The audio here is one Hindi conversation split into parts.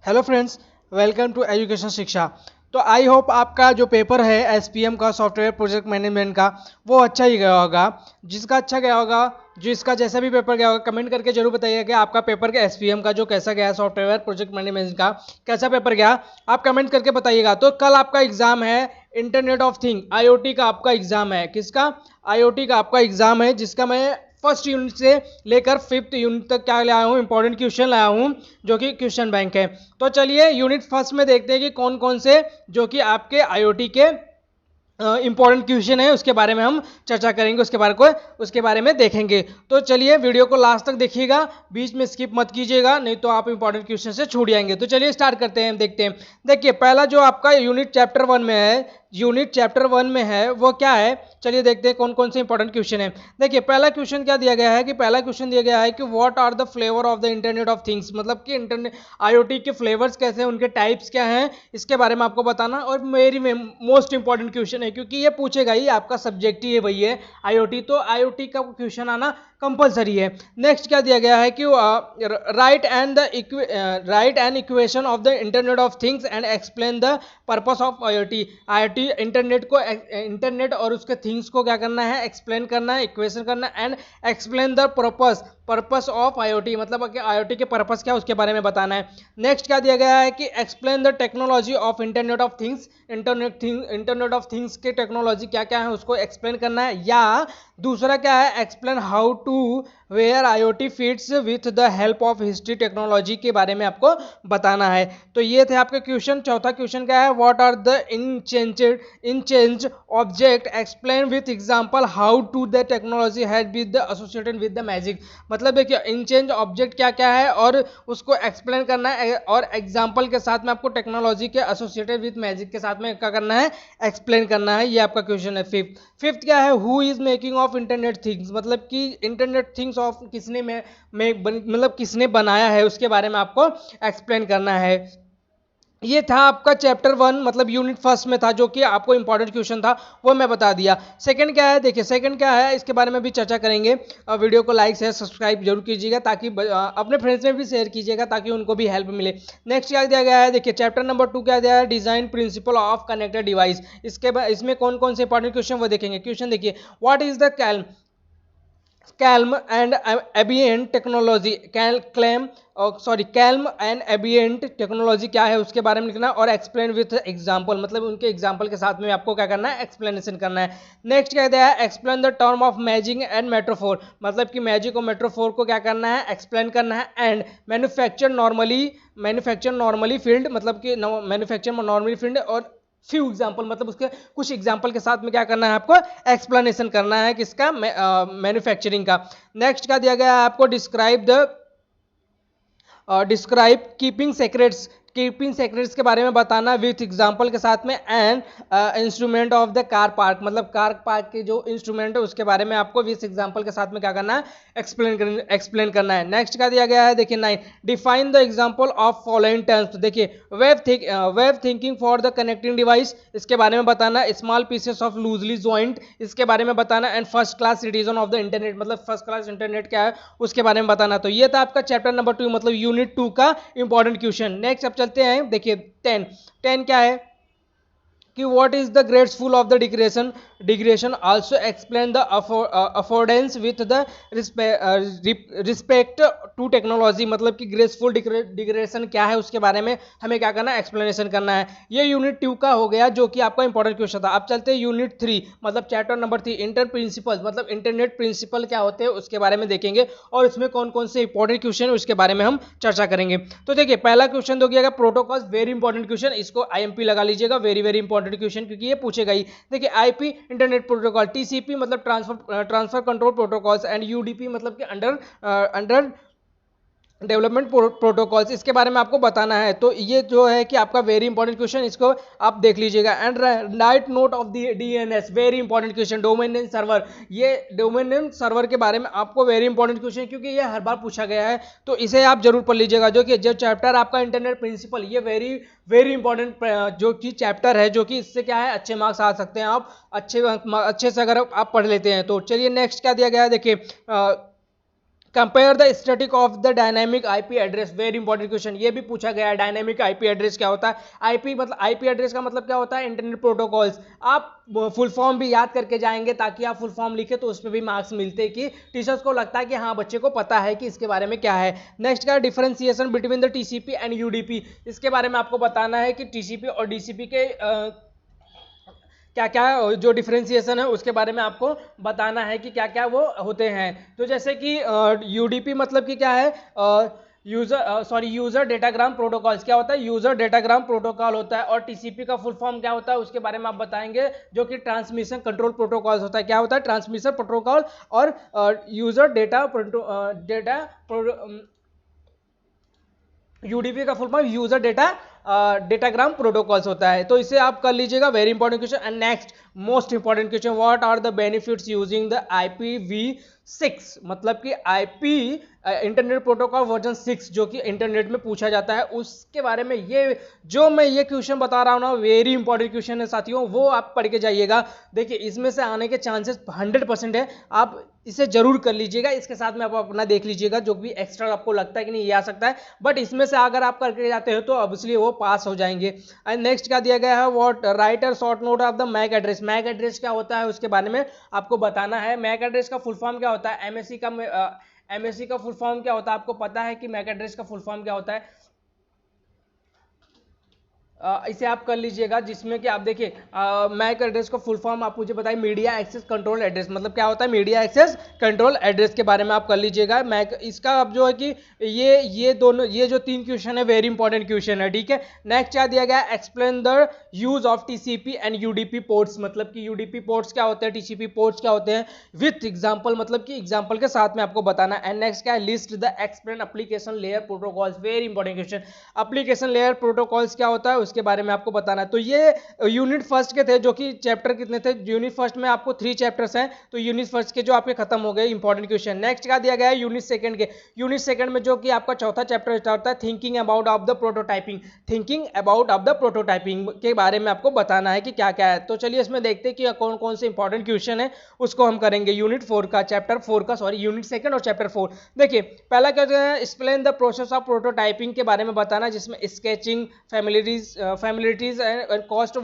Hello friends, welcome to education शिक्षा। तो आई होप आपका जो पेपर है एसपीएम का, सॉफ्टवेयर प्रोजेक्ट मैनेजमेंट का, वो अच्छा ही गया होगा। जिसका अच्छा गया होगा, जो इसका जैसा भी पेपर गया होगा, कमेंट करके जरूर बताइएगा कि आपका पेपर का एसपीएम का जो कैसा गया, सॉफ्टवेयर प्रोजेक्ट मैनेजमेंट का कैसा पेपर गया, आप कमेंट करके बताइएगा। तो कल आपका एग्जाम है इंटरनेट ऑफ थिंग, आईओटी का आपका एग्जाम है। किसका? आईओटी का आपका एग्जाम है, जिसका मैं फर्स्ट यूनिट से लेकर फिफ्थ यूनिट तक क्या लाया हूँ, इंपॉर्टेंट क्वेश्चन लाया हूँ, जो कि क्वेश्चन बैंक है। तो चलिए यूनिट फर्स्ट में देखते हैं कि कौन कौन से जो कि आपके आईओटी के इंपॉर्टेंट क्वेश्चन है, उसके बारे में हम चर्चा करेंगे, उसके बारे में देखेंगे। तो चलिए वीडियो को लास्ट तक देखिएगा, बीच में स्किप मत कीजिएगा, नहीं तो आप इंपॉर्टेंट क्वेश्चन से छूट जाएंगे। तो चलिए स्टार्ट करते हैं, देखते हैं। देखिए पहला जो आपका यूनिट चैप्टर वन में है वो क्या है, चलिए देखते हैं कौन कौन से इंपॉर्टेंट क्वेश्चन है। देखिए पहला क्वेश्चन क्या दिया गया है कि what are the flavour of the internet of things, मतलब कि इंटरनेट आईओटी के फ्लेवर्स कैसे हैं, उनके टाइप्स क्या हैं, इसके बारे में आपको बताना। और मेरी मोस्ट इंपॉर्टेंट क्वेश्चन है, क्योंकि ये पूछेगा ही, आपका सब्जेक्ट ही है वही है आईओटी, तो आईओटी का क्वेश्चन आना कंपलसरी है। नेक्स्ट क्या दिया गया है कि right an equation of the internet of things and explain the purpose of IoT. IoT internet और उसके थिंग्स को क्या करना है, एक्सप्लेन करना है, इक्वेशन करना है, and explain the purpose of IoT, मतलब आईओटी के पर्पस क्या है उसके बारे में बताना है। नेक्स्ट क्या दिया गया है कि explain the technology of internet of things, internet of things के टेक्नोलॉजी क्या क्या है उसको एक्सप्लेन करना है। या दूसरा क्या है, explain how to where IoT fits with the help of history technology के बारे में आपको बताना है। तो ये थे आपके क्वेश्चन। चौथा क्वेश्चन क्या है, what are the enchanted object explain with example how to the technology has been the associated with the magic. मतलब देखिए इंचेंज ऑब्जेक्ट क्या क्या है और उसको एक्सप्लेन करना है, और एग्जांपल के साथ में आपको टेक्नोलॉजी के एसोसिएटेड विद मैजिक के साथ में क्या करना है, एक्सप्लेन करना है। ये आपका क्वेश्चन है। फिफ्थ क्या है, who is making of internet things, मतलब कि इंटरनेट थिंग्स ऑफ किसने मतलब किसने बनाया है, उसके बारे में आपको एक्सप्लेन करना है। ये था आपका चैप्टर वन, मतलब यूनिट फर्स्ट में था, जो कि आपको इंपॉर्टेंट क्वेश्चन था, वो मैं बता दिया। सेकंड क्या है, देखिए सेकंड क्या है, इसके बारे में भी चर्चा करेंगे। वीडियो को लाइक शेयर सब्सक्राइब जरूर कीजिएगा, ताकि अपने फ्रेंड्स में भी शेयर कीजिएगा, ताकि उनको भी हेल्प मिले। नेक्स्ट क्या दिया गया है, देखिए चैप्टर नंबर 2 क्या दिया है, design principle of connected device. इसमें कौन कौन से इंपॉर्टेंट क्वेश्चन वो देखेंगे। क्वेश्चन देखिए, what is the calm and ambient technology, calm and ambient technology क्या है उसके बारे में लिखना, और एक्सप्लेन विथ एग्जांपल, मतलब उनके एग्जांपल के साथ में आपको क्या करना है, एक्सप्लेनेशन करना है। नेक्स्ट क्या दिया है, explain the term of magic and metaphor, मतलब कि मैजिक और मेट्रोफोर को क्या करना है, एक्सप्लेन करना है। एंड मैन्युफैक्चर नॉर्मली फील्ड, मतलब कि मैन्युफैक्चर नॉर्मली फील्ड, और फ्यू एग्जाम्पल, मतलब उसके कुछ एग्जाम्पल के साथ में क्या करना है, आपको एक्सप्लेनेशन करना है किसका, मैन्युफैक्चरिंग का। नेक्स्ट क्या दिया गया है आपको, डिस्क्राइब कीपिंग सेक्रेट्स के बारे में बताना विथ एग्जांपल के साथ में। And instrument of the car park, मतलब कार पार्क के जो इंस्ट्रूमेंट है उसके बारे में आपको विथ एग्जांपल के साथ में क्या करना है, एक्सप्लेन करना है। नेक्स्ट क्या दिया गया है, देखिए 9, define the example of following terms. तो देखिए web thinking for the connecting device, इसके बारे में बताना। Small pieces of loosely joint, इसके बारे में बताना। And first class citizen of the internet, मतलब फर्स्ट क्लास इंटरनेट क्या है उसके बारे में बताना। तो ये था आपका चैप्टर नंबर 2, मतलब यूनिट 2 का इंपॉर्टेंट क्वेश्चन। नेक्स्ट अब चलते हैं, देखिए 10 क्या है कि what is the graceful of the digression also explain the affordance with the respect to technology, मतलब कि ग्रेसफुल डिग्रेशन क्या है उसके बारे में हमें क्या करना है, एक्सप्लेनेशन करना है। ये यूनिट 2 का हो गया, जो कि आपका इंपॉर्टेंट क्वेश्चन था। अब चलते हैं यूनिट 3, मतलब चैप्टर नंबर 3, इंटर प्रिंसिपल, मतलब इंटरनेट प्रिंसिपल क्या होते हैं उसके बारे में देखेंगे, और इसमें कौन कौन से इंपॉर्टेंट क्वेश्चन उसके बारे में हम चर्चा करेंगे। तो देखिए पहला क्वेश्चन दो गया प्रोटोकॉल, वेरी इंपॉर्टेंट क्वेश्चन, इसको आईएमपी लगा लीजिएगा, वेरी वेरी इंपॉर्टेंट क्वेश्चन, क्योंकि ये पूछेगा ही। देखिए आईपी इंटरनेट प्रोटोकॉल, टीसीपी मतलब transfer control protocols, and UDP मतलब कि अंडर डेवलपमेंट प्रोटोकॉल्स, इसके बारे में आपको बताना है। तो ये जो है कि आपका वेरी इंपॉर्टेंट क्वेश्चन, इसको आप देख लीजिएगा। And right note of the DNS, very important question. Domain name server, ये डोमेन नेम सर्वर के बारे में आपको वेरी इंपॉर्टेंट क्वेश्चन, क्योंकि ये हर बार पूछा गया है, तो इसे आप जरूर पढ़ लीजिएगा। जो चैप्टर आपका इंटरनेट प्रिंसिपल, ये वेरी वेरी इंपॉर्टेंट जो कि चैप्टर है, जो कि इससे क्या है अच्छे मार्क्स आ सकते हैं, आप अच्छे से अगर आप पढ़ लेते हैं तो। चलिए नेक्स्ट क्या दिया गया है, देखिए compare the static of the dynamic IP address, very important question, ये भी पूछा गया है। डायनेमिक आईपी एड्रेस क्या होता है? आईपी एड्रेस का मतलब क्या होता है? Internet protocols. आप फुल फॉर्म भी याद करके जाएंगे ताकि आप फुल फॉर्म लिखे तो उसमें भी मार्क्स मिलते कि टीचर्स को लगता है कि हाँ बच्चे को पता है कि इसके बारे में क्या है। नेक्स्ट का differentiation between the TCP and UDP, इसके बारे में आपको बताना है कि टीसीपी और डीसीपी के क्या क्या जो डिफरेंशिएशन है उसके बारे में आपको बताना है कि क्या क्या वो होते हैं। तो जैसे कि यूडीपी मतलब कि क्या है? User datagram protocols. क्या होता है? यूजर डेटाग्राम प्रोटोकॉल होता है। और टीसीपी का फुल फॉर्म क्या होता है उसके बारे में आप बताएंगे, जो कि ट्रांसमिशन कंट्रोल प्रोटोकॉल्स होता है। क्या होता है? Transmission protocol. और यूजर यूडीपी का full form user datagram protocols होता है। तो इसे आप कर लीजिएगा, very important question. And next most important question, what are the benefits using the IPv6, मतलब कि आईपी इंटरनेट प्रोटोकॉल वर्जन 6 जो कि इंटरनेट में पूछा जाता है, उसके बारे में ये जो मैं ये क्वेश्चन बता रहा हूँ ना, वेरी इंपॉर्टेंट क्वेश्चन है साथियों, वो आप पढ़ के जाइएगा। देखिए इसमें से आने के चांसेस 100% है, आप इसे जरूर कर लीजिएगा। इसके साथ में आप अपना देख लीजिएगा जो भी एक्स्ट्रा आपको लगता है कि नहीं ये आ सकता है, बट इसमें से अगर आप करके जाते हो तो ऑब्वियसली वो पास हो जाएंगे। एंड नेक्स्ट क्या दिया गया है? What write a short note of the MAC address. MAC address क्या होता है उसके बारे में आपको बताना है। मैक एड्रेस का फुल फॉर्म क्या होता है? एमएससी का फुल फॉर्म क्या होता है? आपको पता है कि मैक एड्रेस का फुल फॉर्म क्या होता है? इसे आप कर लीजिएगा, जिसमें कि आप देखिए मैक एड्रेस को फुल फॉर्म आप मुझे बताइए। मीडिया एक्सेस कंट्रोल एड्रेस, मतलब क्या होता है? मीडिया एक्सेस कंट्रोल एड्रेस के बारे में आप कर लीजिएगा। मैक इसका अब जो है कि ये दोनों ये जो 3 क्वेश्चन है वेरी इंपॉर्टेंट क्वेश्चन है, ठीक है। नेक्स्ट क्या दिया गया? Explain the use of TCP and UDP ports, मतलब कि यूडीपी पोर्ट्स क्या होते हैं, टीसीपी पोर्ट्स क्या होते हैं, विथ एग्जाम्पल, मतलब कि एग्जाम्पल के साथ में आपको बताना। एंड नेक्स्ट क्या है? List the explain application layer protocols, very important question. Application layer protocols क्या होता है उसके बारे में आपको बताना है। तो ये यूनिट फर्स्ट के थे, जो कि चैप्टर कितने थे? यूनिट फर्स्ट में आपको 3 चैप्टर्स हैं, तो यूनिट फर्स्ट के जो आपके खत्म हो गए इंपॉर्टेंट क्वेश्चन। नेक्स्ट क्या दिया गया है? यूनिट सेकंड के। यूनिट सेकंड में जो कि आपका चौथा चैप्टर स्टार्ट होता है, thinking about of the prototyping. Thinking about of the prototyping के बारे में आपको बताना है कि क्या क्या है। तो चलिए इसमें देखते हैं कि कौन कौन से इंपॉर्टेंट क्वेश्चन है, उसको हम करेंगे यूनिट 4 का, चैप्टर 4 का, सॉरी यूनिट सेकंड और चैप्टर 4। देखिए पहला क्या है? Explain the process of prototyping के बारे में बताना, जिसमें sketching, families and cost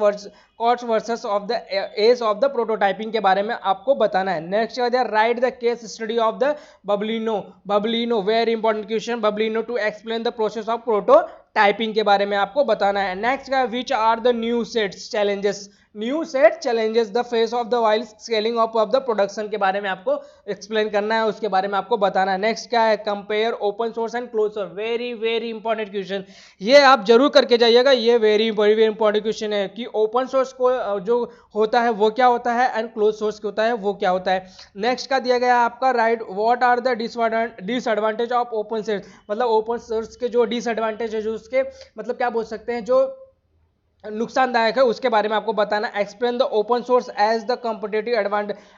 versus of the edge of the prototyping के बारे में आपको बताना है। Next write the case study of the Bubblino, very important question, Bubblino to explain the process of prototyping के बारे में आपको बताना है। नेक्स्ट का which are the new set challenges the face of the while scaling of the production के बारे में आपको एक्सप्लेन करना है, उसके बारे में आपको बताना है। नेक्स्ट क्या है? Compare open source and close source, very very important question, ये आप जरूर करके जाइएगा। ये वेरी वेरी इंपॉर्टेंट क्वेश्चन है कि ओपन सोर्स को जो होता है वो क्या होता है एंड क्लोज सोर्स क्या होता है वो क्या होता है। नेक्स्ट का दिया गया है आपका write what are the disadvantage of open source, मतलब ओपन सोर्स के जो डिसएडवांटेज है, जो उसके मतलब क्या बोल सकते हैं, जो नुकसानदायक है, उसके बारे में आपको बताना। Explain the open source as the competitive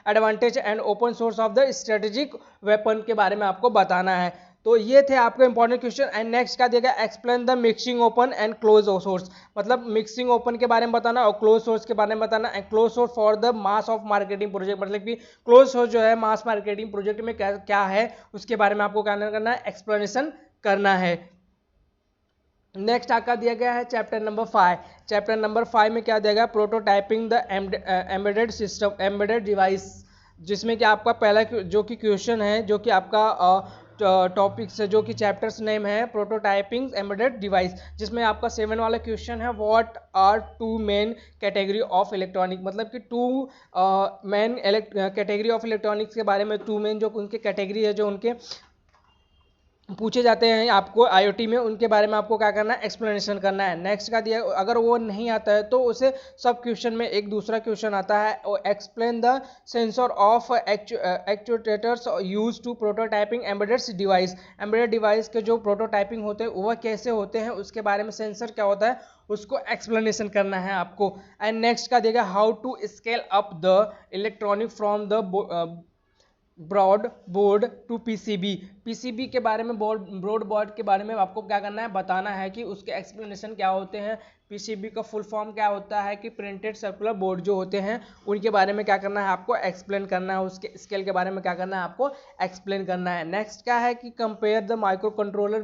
advantage and open source of the strategic weapon के बारे में आपको बताना है। तो ये थे आपके इंपॉर्टेंट क्वेश्चन। एंड नेक्स्ट क्या देगा? Explain the mixing open and close source, मतलब मिक्सिंग ओपन के बारे में बताना और क्लोज सोर्स के बारे में बताना। And close source for the mass of marketing project, मतलब कि क्लोज सोर्स जो है मास मार्केटिंग प्रोजेक्ट में क्या है उसके बारे में आपको क्या करना है? एक्सप्लेनेशन करना है। नेक्स्ट आपका दिया गया है चैप्टर नंबर 5। चैप्टर नंबर 5 में क्या दिया गया? Prototyping the embedded system, embedded device, जिसमें कि आपका पहला जो कि क्वेश्चन है, जो कि आपका टॉपिक्स है, जो कि चैप्टर्स नेम है प्रोटोटाइपिंग एम्बेडेड डिवाइस, जिसमें आपका 7 वाला क्वेश्चन है what are 2 main category of electronic, मतलब कि 2 मेन कैटेगरी ऑफ इलेक्ट्रॉनिक्स के बारे में, 2 मेन जो उनके कैटेगरी है, जो उनके पूछे जाते हैं आपको आईओटी में, उनके बारे में आपको क्या करना है? एक्सप्लेनेशन करना है। नेक्स्ट का दिया, अगर वो नहीं आता है तो उसे सब क्वेश्चन में एक दूसरा क्वेश्चन आता है, explain the sensor of actuators use to prototyping embedded device. Embedded device के जो प्रोटोटाइपिंग होते हैं वह कैसे होते हैं, उसके बारे में, सेंसर क्या होता है उसको एक्सप्लेनेशन करना है आपको। एंड नेक्स्ट का देगा how to scale up the electronic from the broad board to PCB. PCB के बारे में, ब्रॉड बोर्ड के बारे में आपको क्या करना है, बताना है कि उसके एक्सप्लेनेशन क्या होते हैं। पीसीबी का फुल फॉर्म क्या होता है, कि प्रिंटेड सर्कुलर बोर्ड जो होते हैं उनके बारे में क्या करना है, आपको एक्सप्लेन करना है। उसके स्केल के बारे में क्या करना है, आपको एक्सप्लेन करना है। नेक्स्ट क्या है कि compare the micro controller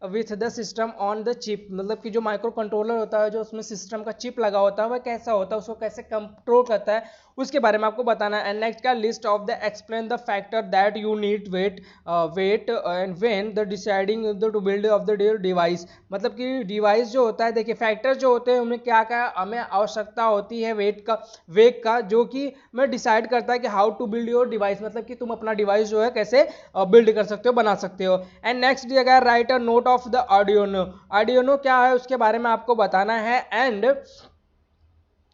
with the system on the chip. मतलब कि जो माइक्रो कंट्रोलर होता है, जो उसमें सिस्टम का चिप लगा होता है, वह कैसा होता है, उसको कैसे कंट्रोल करता है, उसके बारे में आपको बताना है। एंड नेक्स्ट का list of the explain the factor that you need weight and when the deciding to build of the device. मतलब कि डिवाइस जो होता है, देखिए फैक्टर जो होते हैं उनमें क्या क्या हमें आवश्यकता होती है, वेट का जो कि मैं डिसाइड करता है कि how to build your device. मतलब कि तुम अपना डिवाइस जो है कैसे बिल्ड कर सकते हो, बना सकते हो। एंड नेक्स्ट दिया गया right a note of the Arduino. Arduino क्या है उसके बारे में आपको बताना है, एंड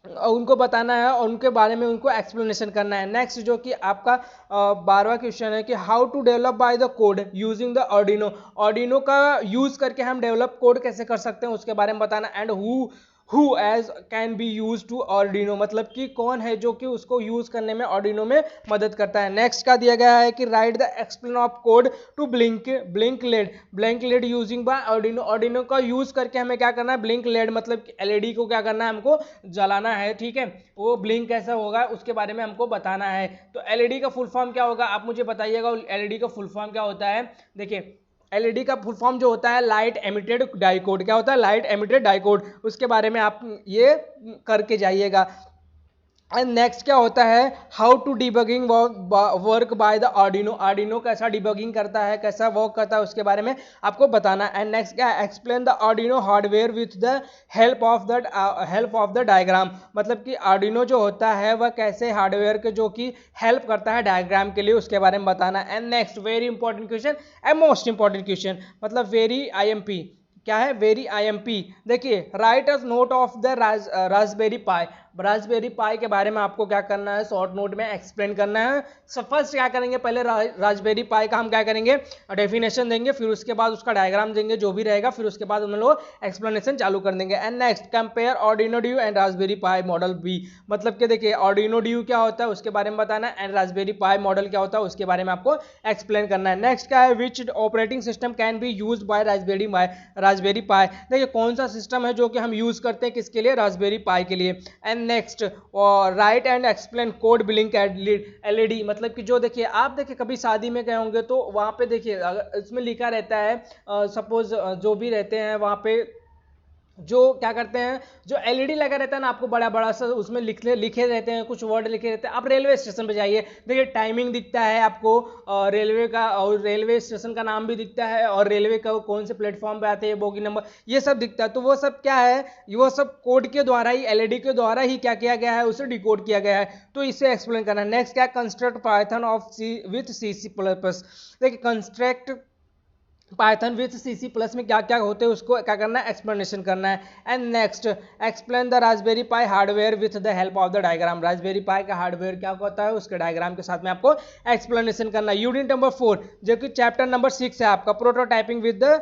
उनको बताना है और उनके बारे में उनको एक्सप्लेनेशन करना है। नेक्स्ट जो कि आपका 12वां क्वेश्चन है कि how to develop by the code using the Arduino. Arduino का यूज करके हम डेवलप कोड कैसे कर सकते हैं उसके बारे में बताना। And who as can be use to Arduino. मतलब कि कौन है जो कि उसको यूज करने में ऑर्डिनो में मदद करता है। नेक्स्ट का दिया गया है कि write the explain of code to blink LED using by Arduino. Arduino का यूज करके हमें क्या करना है, ब्लिंक लेड मतलब कि एलईडी को क्या करना है, हमको जलाना है। ठीक है, वो ब्लिंक कैसा होगा उसके बारे में हमको बताना है। तो एलईडी का फुल फॉर्म क्या होगा, आप मुझे बताइएगा। एलईडी का फुल फॉर्म क्या होता है, देखिए एलईडी का फुल फॉर्म जो होता है लाइट एमिटेड डाइकोड। क्या होता है, लाइट एमिटेड डाइकोड। उसके बारे में आप ये करके जाइएगा। एंड नेक्स्ट क्या होता है, how to debugging work by the Arduino. Arduino कैसा डिबगिंग करता है, कैसा वर्क करता है, उसके बारे में आपको बताना। एंड नेक्स्ट क्या है, explain the Arduino hardware with the help of the diagram. मतलब कि आर्डिनो जो होता है वह कैसे हार्डवेयर के जो कि हेल्प करता है डायग्राम के लिए, उसके बारे में बताना। And next very important question and most important question, मतलब वेरी आईएमपी। क्या है, वेरी आईएमपी। देखिए write a note of the Raspberry Pi. Raspberry Pi के बारे में आपको क्या करना है, शॉर्ट नोट में एक्सप्लेन करना है। फर्स्ट क्या करेंगे, पहले रास्पबेरी पाई का हम क्या करेंगे, डेफिनेशन देंगे, फिर उसके बाद उसका डायग्राम देंगे जो भी रहेगा, फिर उसके बाद हम लोग एक्सप्लेनेशन चालू कर देंगे। And next compare Arduino due and Raspberry Pi model B. मतलब कि देखिए ऑर्डिनो ड्यू क्या होता है उसके बारे में बताना है, एंड रास्पबेरी पाई मॉडल क्या होता है उसके बारे में आपको एक्सप्लेन करना है। नेक्स्ट क्या है, which operating system can be use by Raspberry Pi. देखिए कौन सा सिस्टम है जो कि हम यूज करते हैं किसके लिए, रास्पबेरी पाई के लिए। And next right and explain code blink LED. मतलब कि जो देखिए आप देखिए कभी शादी में गए होंगे तो वहां पे देखिए इसमें लिखा रहता है, सपोज जो भी रहते हैं वहां पे जो क्या करते हैं, जो एलईडी लगा रहता है ना, आपको बड़ा बड़ा सा उसमें लिखे रहते हैं, कुछ वर्ड लिखे रहते हैं। आप रेलवे स्टेशन पे जाइए, देखिए टाइमिंग दिखता है आपको रेलवे का, और रेलवे स्टेशन का नाम भी दिखता है, और रेलवे का कौन से प्लेटफॉर्म पे आते हैं, बोगी नंबर, ये सब दिखता है। तो वो सब क्या है, वो सब कोड के द्वारा ही, एलईडी के द्वारा ही क्या किया गया है, उसे डिकोड किया गया है। तो इसे एक्सप्लेन करना है। नेक्स्ट क्या, construct Python of C with C++। देखिए कंस्ट्रक्ट पाइथन विथ C++ में क्या क्या होते हैं उसको क्या करना है, एक्सप्लेनेशन करना है। And next explain the Raspberry Pi hardware with the help of the diagram. Raspberry Pi का हार्डवेयर क्या होता है उसके डायग्राम के साथ में आपको एक्सप्लेनेशन करना है। यूनिट नंबर 4 जो कि चैप्टर नंबर 6 है आपका, prototyping with the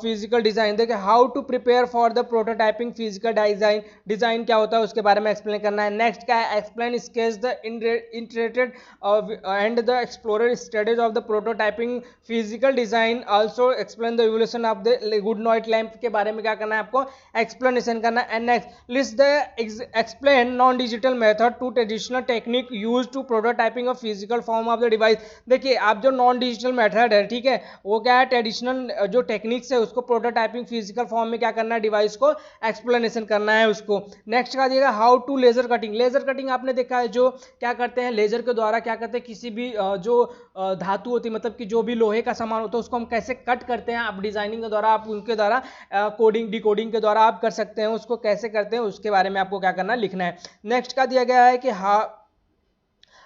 physical design. देखिए how to prepare for the prototyping physical design. Design क्या होता है उसके बारे में एक्सप्लेन करना है। नेक्स्ट क्या है, explain sketch the iterated and the explorer studies of the prototyping physical design. Also explain the evolution of the good night lamp के बारे में क्या करना है, आपको एक्सप्लेनेशन करना है। And next list the explain non digital method to traditional technique use to prototyping of physical form of the device. देखिए आप जो नॉन डिजिटल मेथड है, ठीक है, वो क्या है, ट्रेडिशनल जो टेक्निक्स है उसको प्रोटोटाइपिंग फिजिकल फॉर्म में क्या करना है, डिवाइस को एक्सप्लेनेशन करना है उसको। नेक्स्ट का दिएगा how to laser cutting. Laser cutting आपने देखा है, जो क्या करते हैं लेजर के द्वारा, क्या करते हैं किसी भी जो धातु होती है, मतलब कि जो भी लोहे का सामान होता है उसको हम कैसे कट करते हैं, आप डिजाइनिंग के द्वारा, आप उनके द्वारा कोडिंग डिकोडिंग के द्वारा आप कर सकते हैं, उसको कैसे करते हैं उसके बारे में आपको क्या करना है, लिखना है। नेक्स्ट का दिया गया है कि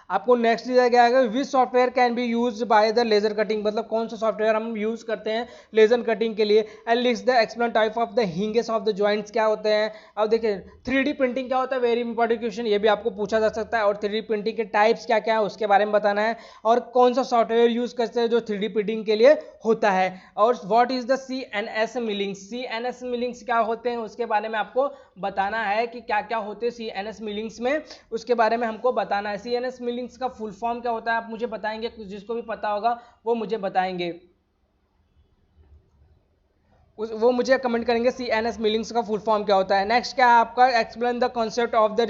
आपको नेक्स्ट दिया गया है which software can be use by the laser cutting. मतलब कौन सा सॉफ्टवेयर हम यूज करते हैं लेजर कटिंग के लिए। And list the explain type of the hinges of the joints क्या होते हैं। अब देखिए 3D प्रिंटिंग क्या होता है, वेरी इंपॉर्टेंट क्वेश्चन, ये भी आपको पूछा जा सकता है। और 3D प्रिंटिंग के टाइप्स क्या क्या है उसके बारे में बताना है, और कौन सा सॉफ्टवेयर यूज करते हैं जो 3D प्रिंटिंग के लिए होता है। और what is the CNS मिलिंग्स। CNS मिलिंग्स क्या होते हैं उसके बारे में आपको बताना है कि क्या क्या होते हैं CNS मिलिंग्स में, उसके बारे में हमको बताना है। CNS मीलिंग्स का फुल फॉर्म क्या होता है, आप मुझे बताएंगे, जिसको भी पता होगा वो मुझे बताएंगे, वो मुझे कमेंट करेंगे CNS मीलिंग्स का फुल फॉर्म क्या होता है। नेक्स्ट क्या है आपका, explain the concept of the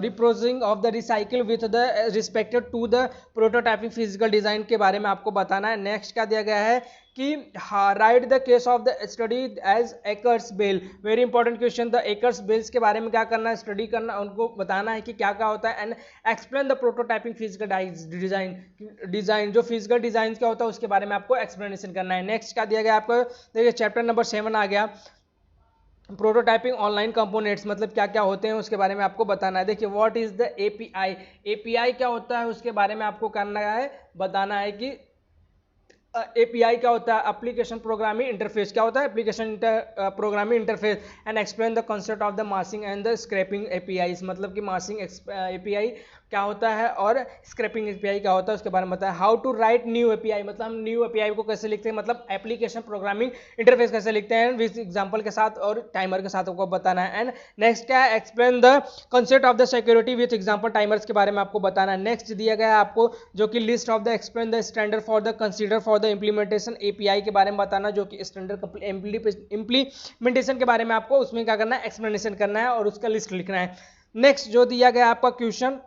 repurposing of the recycle with the respected to the prototyping physical design के बारे में आपको बताना है। नेक्स्ट क्या दिया गया है कि write the case of the study as Ackers Bell, very important question, the Ackers Bells के बारे में क्या करना है, स्टडी करना, उनको बताना है कि क्या क्या होता है। And explain the prototyping physical design जो फिजिकल डिजाइन क्या होता है उसके बारे में आपको एक्सप्लेनेशन करना है। नेक्स्ट क्या दिया गया आपको, देखिए चैप्टर नंबर 7 आ गया, प्रोटोटाइपिंग ऑनलाइन कंपोनेंट्स मतलब क्या क्या होते हैं उसके बारे में आपको बताना है। देखिए what is the API, API क्या होता है उसके बारे में आपको करना है, बताना है कि एपीआई क्या होता है, एप्लीकेशन प्रोग्रामिंग इंटरफेस क्या होता है, application programming interface, and explain the concept of the mashing and the scraping API, मतलब कि मासिंग एपीआई क्या होता है और स्क्रैपिंग एपीआई क्या होता है उसके बारे में बताया। How to write new API, मतलब हम न्यू एपीआई को कैसे लिखते हैं, मतलब एप्लीकेशन प्रोग्रामिंग इंटरफेस कैसे लिखते हैं, विद एग्जांपल के साथ और टाइमर के साथ आपको बताना है। एंड नेक्स्ट क्या है, explain the concept of the security with example timers के बारे में आपको बताना है। नेक्स्ट दिया गया है आपको जो कि list of the explain the standard for the consider for the implementation API के बारे में बताना, जो कि स्टैंडर्ड इम्प्लीमेंटेशन के बारे में आपको उसमें क्या करना है, एक्सप्लेनेशन करना है और उसका लिस्ट लिखना है। नेक्स्ट जो दिया गया आपका क्वेश्चन,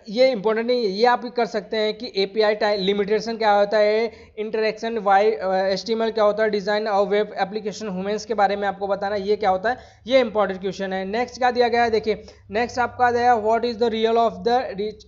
ये इंपॉर्टेंट नहीं है, ये आप कर सकते हैं कि एपीआई लिमिटेशन क्या होता है, इंटरेक्शन वाई HTML क्या होता है, डिजाइन और वेब एप्लीकेशन ह्यूमंस के बारे में आपको बताना है, ये क्या होता है, ये इंपॉर्टेंट क्वेश्चन है। नेक्स्ट क्या दिया गया है, देखिए नेक्स्ट आपका दिया है what is the real of the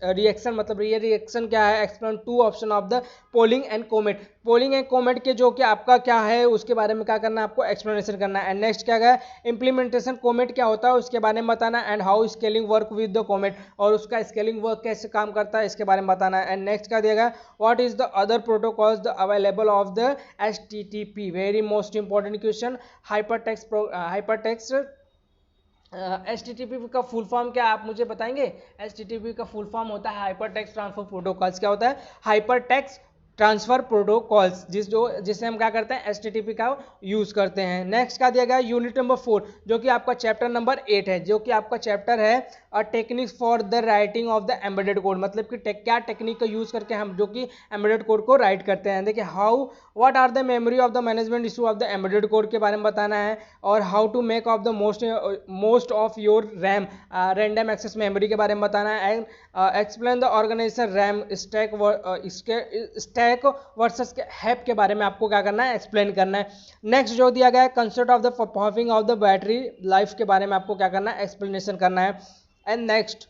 reaction, मतलब ये रिएक्शन क्या है, explain 2 option of the polling and comet, polling and comet के जो कि आपका क्या है उसके बारे में क्या करना है, आपको एक्सप्लेनेशन करना है। एंड नेक्स्ट क्या है, इंप्लीमेंटेशन कोमेट क्या होता है उसके बारे में बताना, and how scaling work with the comet, और उसका स्केलिंग कैसे काम करता है इसके बारे में बताना है। एंड नेक्स्ट क्या दिया गया, what is the other protocols the available of the HTTP, very most important question, hypertext HTTP का फुल फॉर्म क्या आप मुझे बताएंगे, HTTP का फुल फॉर्म होता है हाइपर टेक्स्ट ट्रांसफर प्रोटोकॉल्स, क्या होता है, हाइपर टेक्स्ट ट्रांसफर प्रोटोकॉल्स, जिससे हम क्या करते हैं HTTP का यूज करते हैं। नेक्स्ट क्या दिया गया, यूनिट नंबर 4 जो कि आपका चैप्टर नंबर 8 है, जो कि आपका चैप्टर है techniques for the writing of the embedded code, मतलब कि क्या टेक्निक का यूज करके हम जो कि एम्बेडेड कोड को राइट करते हैं। देखिए how what are the memory of the management issue of the embedded code के बारे में बताना है, और how to make of the most of your RAM random access memory के बारे में बताना है। And explain the organisation RAM stack versus heap के बारे में आपको क्या करना है, एक्सप्लेन करना है। नेक्स्ट जो दिया गया है concept of the performing of the battery life के बारे में आपको क्या करना है, एक्सप्लेनेशन करना है। एंड नेक्स्ट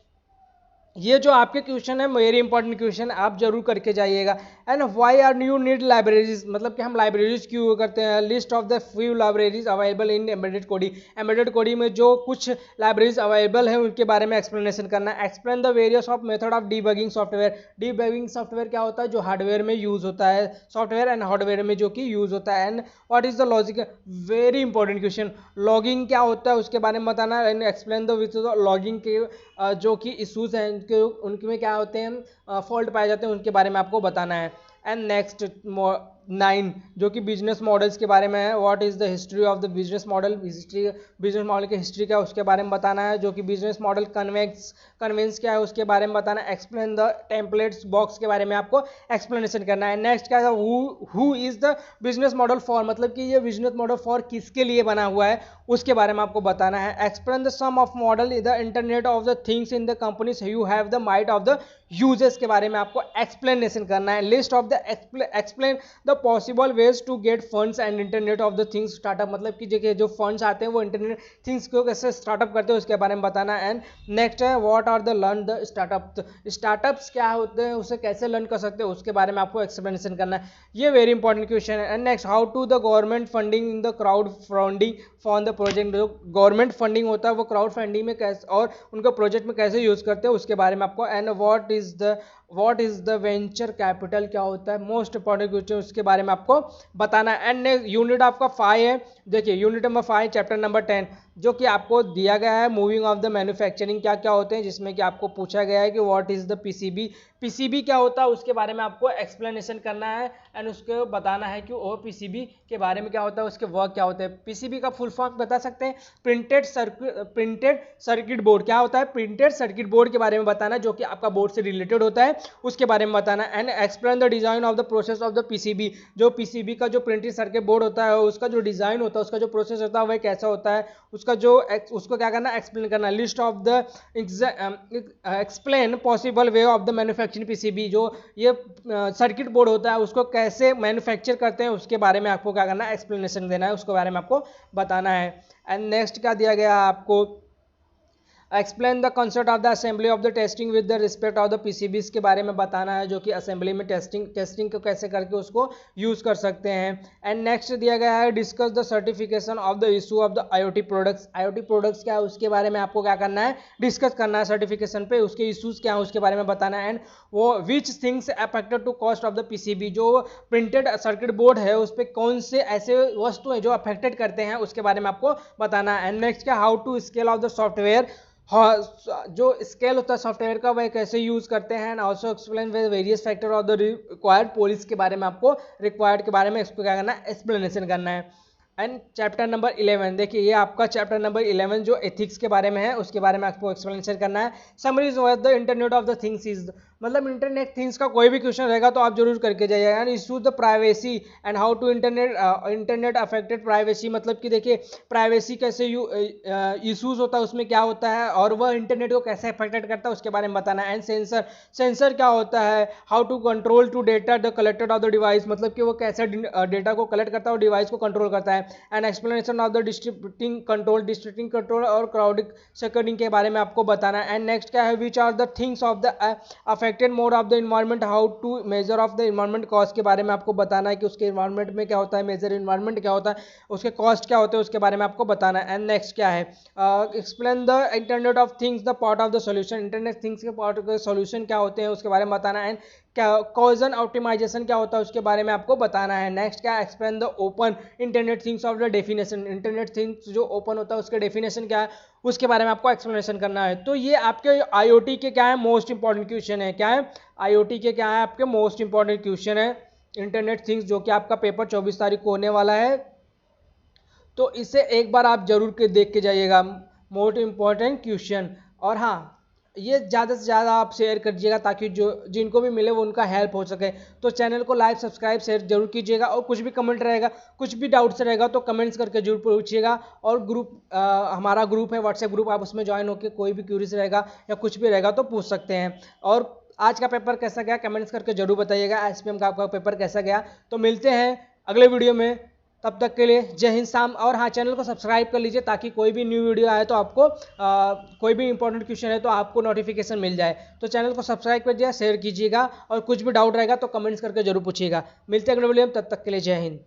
ये जो आपके क्वेश्चन है वेरी इंपॉर्टेंट क्वेश्चन, आप जरूर करके जाइएगा। And why are you need libraries, मतलब कि हम लाइब्रेरीज क्यों करते हैं, list of the few libraries available in embedded coding, embedded coding में जो कुछ लाइब्रेरीज अवेलेबल है उनके बारे में एक्सप्लेनेशन करना है। Explain the various of method of debugging software, debugging software क्या होता है, जो हार्डवेयर में यूज होता है, सॉफ्टवेयर एंड हार्डवेयर में जो कि यूज होता है। And what is the logic, very important question, logging क्या होता है उसके बारे में बताना। And explain the with logging के जो कि इशूज हैं उनके क्या होते हैं, फॉल्ट पाए जाते हैं, उनके बारे में आपको बताना है। एंड नेक्स्ट 9 जो कि बिजनेस मॉडल्स के बारे में है, what is the history of the business model, business model की हिस्ट्री क्या है उसके बारे में बताना है, जो कि बिजनेस मॉडल कन्वेंस क्या है उसके बारे में बताना है। एक्सप्लेन द टेम्पलेट्स बॉक्स के बारे में आपको एक्सप्लेनेशन करना है। नेक्स्ट क्या है, who is the business model for, मतलब कि ये बिजनेस मॉडल फॉर किसके लिए बना हुआ है उसके बारे में आपको बताना है। Explain the some of model the internet of the things in the companies you have the might of the users के बारे में आपको एक्सप्लेनेशन करना है। List of the explain the possible ways to get funds and internet of the things startup, मतलब कि जो फंड्स आते हैं वो इंटरनेट थिंग्स को कैसे स्टार्टअप करते हैं उसके बारे में बताना है। एंड नेक्स्ट है what are the learn the startups क्या होते हैं, उसे कैसे लर्न कर सकते हैं उसके बारे में आपको एक्सप्लेनेशन करना है। ये वेरी इंपॉर्टेंट क्वेश्चन है। And next how to the government funding in the crowd funding for the project, जो गवर्नमेंट फंडिंग होता है वो क्राउड फंडिंग में कैसे और उनको प्रोजेक्ट में कैसे यूज करते हैं उसके बारे में आपको। And what is the what is the venture capital क्या होता है, मोस्ट इंपॉर्टेंट क्वेश्चन, उसके बारे में आपको बताना है। एंड नेक्स्ट यूनिट आपका 5 है, देखिए यूनिट नंबर 5 चैप्टर नंबर 10 जो कि आपको दिया गया है मूविंग ऑफ द मैन्युफैक्चरिंग क्या क्या होते हैं, जिसमें कि आपको पूछा गया है कि what is the PCB, PCB क्या होता है उसके बारे में आपको एक्सप्लेनेशन करना है एंड उसको बताना है कि वो पीसीबी के बारे में क्या होता है, उसके वर्क क्या होते हैं। पीसीबी का फुल फॉर्म बता सकते हैं, प्रिंटेड सर्किट बोर्ड क्या होता है, प्रिंटेड सर्किट बोर्ड के बारे में बताना जो कि आपका बोर्ड से रिलेटेड होता है उसके बारे में बताना। And explain the design of the process of the PCB, जो पीसीबी का जो प्रिंटेड सर्किट बोर्ड होता है उसका जो डिजाइन होता है, उसका जो प्रोसेस होता है वह कैसा होता है, उसका जो उसको क्या करना, एक्सप्लेन करना। List of the explain possible way of the manufacturing PCB, जो ये सर्किट बोर्ड होता है उसको कैसे मैन्युफैक्चर करते हैं उसके बारे में आपको क्या करना है, एक्सप्लेनेशन देना है, उसके बारे में आपको बताना है। एंड नेक्स्ट क्या दिया गया आपको, explain the concept of the assembly of the testing with the respect of the PCBs के बारे में बताना है, जो कि असेंबली में टेस्टिंग को कैसे करके उसको यूज़ कर सकते हैं। एंड नेक्स्ट दिया गया है discuss the certification of the issue of the IoT products, IoT products क्या है उसके बारे में आपको क्या करना है, डिस्कस करना है सर्टिफिकेशन पे, उसके इशूज़ क्या है उसके बारे में बताना है। एंड वो which things affected to cost of the PCB, जो प्रिंटेड सर्किट बोर्ड है उस पर कौन से ऐसे वस्तु हैं जो अफेक्टेड करते हैं उसके बारे में आपको बताना है। एंड नेक्स्ट क्या, how to scale of the software, हाँ जो स्केल होता है सॉफ्टवेयर का वह कैसे यूज करते हैं। And also explain various factor of the required policy के बारे में आपको रिक्वायर्ड के बारे में इसको क्या करना है, एक्सप्लेनेशन करना है। एंड चैप्टर नंबर 11, देखिए ये आपका चैप्टर नंबर 11 जो एथिक्स के बारे में है उसके बारे में आपको एक्सप्लेनेशन करना है। Summaries what the internet of the things is, मतलब इंटरनेट थिंग्स का कोई भी क्वेश्चन रहेगा तो आप जरूर करके जाइएगा। And issue the privacy and how to internet affected privacy, मतलब कि देखिए प्राइवेसी कैसे इशूज होता है उसमें क्या होता है और वह इंटरनेट को कैसे अफेक्टेड करता है उसके बारे में बताना है। एंड सेंसर क्या होता है, how to control to data the collected of the device, मतलब कि वो कैसे डेटा को कलेक्ट करता है और डिवाइस को कंट्रोल करता है। And explanation of the distributing control और क्राउडिंग सेक्यूरिंग के बारे में आपको बताना है। एंड नेक्स्ट क्या है, which are the things of the affected mode of the environment, how to measure of the environment cost के बारे में आपको बताना है कि उसके इन्वायरमेंट में क्या होता है, मेजर इन्वायरमेंट क्या होता है, उसके कॉस्ट क्या होते हैं उसके बारे में आपको बताना है। एंड नेक्स्ट क्या है, explain the internet of things the part of the solution, internet things के पार्ट के सॉल्यूशन क्या होते हैं उसके बारे में बताना है। एंड कॉजन ऑप्टिमाइजेशन क्या होता है उसके बारे में आपको बताना है। नेक्स्ट क्या, explain the open internet things of the definition, internet things जो ओपन होता है उसके डेफिनेशन क्या है उसके बारे में आपको एक्सप्लेनेशन करना है। तो ये आपके आईओटी के क्या है, मोस्ट इंपॉर्टेंट क्वेश्चन है, क्या है आईओटी के क्या है आपके मोस्ट इंपॉर्टेंट क्वेश्चन है इंटरनेट थिंग्स, जो कि आपका पेपर 24 तारीख को होने वाला है। तो इसे एक बार आप जरूर के देख के जाइएगा, मोस्ट इंपॉर्टेंट क्वेश्चन। और हाँ, ये ज़्यादा से ज़्यादा आप शेयर करिएगा ताकि जो जिनको भी मिले वो उनका हेल्प हो सके। तो चैनल को लाइक सब्सक्राइब शेयर जरूर कीजिएगा और कुछ भी कमेंट रहेगा, कुछ भी डाउट्स रहेगा तो कमेंट्स करके जरूर पूछिएगा। और हमारा ग्रुप है व्हाट्सएप ग्रुप, आप उसमें ज्वाइन होकर कोई भी क्यूरीज रहेगा या कुछ भी रहेगा तो पूछ सकते हैं। और आज का पेपर कैसा गया कमेंट्स करके जरूर बताइएगा, एसपीएम का आपका पेपर कैसा गया। तो मिलते हैं अगले वीडियो में, तब तक के लिए जय हिंद शाम। और हाँ, चैनल को सब्सक्राइब कर लीजिए ताकि कोई भी न्यू वीडियो आए तो आपको कोई भी इंपॉर्टेंट क्वेश्चन है तो आपको नोटिफिकेशन मिल जाए। तो चैनल को सब्सक्राइब कीजिए, शेयर कीजिएगा और कुछ भी डाउट रहेगा तो कमेंट्स करके जरूर पूछिएगा। मिलते हैं अगले वीडियो में, तब तक के लिए जय हिंद।